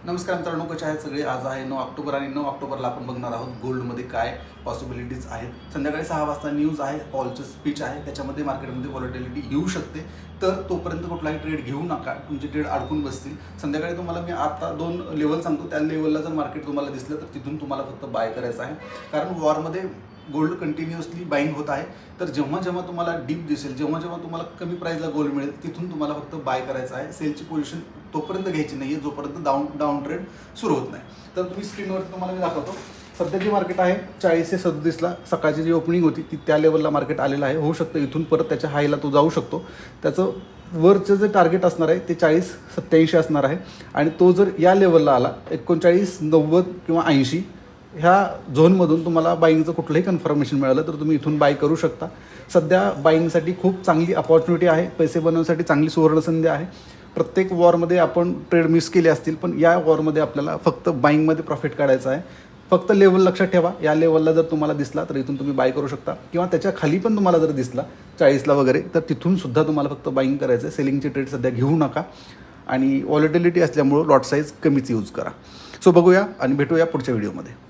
नमस्कार मित्रांनो, कसे आहेत सगळे? आज आहे 9 ऑक्टोबर आणि 9 ऑक्टोबरला आपण बघणार आहोत गोल्डमध्ये काय पॉसिबिलिटीज आहेत. संध्याकाळी 6 वाजता न्यूज आहे, पॉलचं स्पीच आहे, त्याच्यामध्ये मार्केटमध्ये व्हॉलेटिलिटी येऊ शकते. तर तोपर्यंत कुठलाही ट्रेड घेऊ नका, तुमचे ट्रेड अडकून बसतील. संध्याकाळी तुम्हाला मी आता 2 लेवल सांगतो, त्या लेवलला जर मार्केट तुम्हाला दिसलं तर तिथून तुम्हाला फक्त बाय करायचं आहे. कारण वॉरमध्ये गोल्ड कंटिन्युअसली बाईंग होत आहे. तर जेव्हा जेव्हा तुम्हाला डीप दिसेल, जेव्हा जेव्हा तुम्हाला कमी प्राईसला गोल्ड मिळेल, तिथून तुम्हाला फक्त बाय करायचं आहे. सेलची पोझिशन तोपर्यंत घ्यायची नाही आहे जोपर्यंत डाऊन ट्रेंड सुरू होत नाही. तर तुम्ही स्क्रीनवरती तुम्हाला मी दाखवतो. सध्याची मार्केट आहे 40 ते 37ला. सकाळची जी ओपनिंग होती ती त्या लेवलला मार्केट आलेलं आहे. होऊ शकतं इथून परत त्याच्या हायला तो जाऊ शकतो. त्याचं वरचं जे टार्गेट असणार आहे ते 40-87 असणार आहे. आणि तो जर या लेवलला आला 39-90 किंवा 80 ह्या झोनमधून तुम्हाला बाईंगचं कुठलंही कन्फर्मेशन मिळालं तर तुम्ही इथून बाय करू शकता. सध्या बाईंगसाठी खूप चांगली अपॉर्च्युनिटी आहे. पैसे बनवण्यासाठी चांगली सुवर्णसंधी आहे. प्रत्येक वॉरमध्ये आपण ट्रेड मिस केले असतील, पण या वॉरमध्ये आपल्याला फक्त बाईंगमध्ये प्रॉफिट काढायचं आहे. फक्त लेवल लक्षात ठेवा. या लेवलला जर तुम्हाला दिसला तर इथून तुम्ही बाय करू शकता, किंवा त्याच्या खाली पण तुम्हाला जर दिसला 40ला वगैरे तर तिथून सुद्धा तुम्हाला फक्त बाईंग करायचं आहे. सेलिंगचे ट्रेड सध्या घेऊ नका आणि व्हॉलेटिलिटी असल्यामुळं लॉट साईज कमीच यूज करा. सो बघूया आणि भेटूया पुढच्या व्हिडिओमध्ये.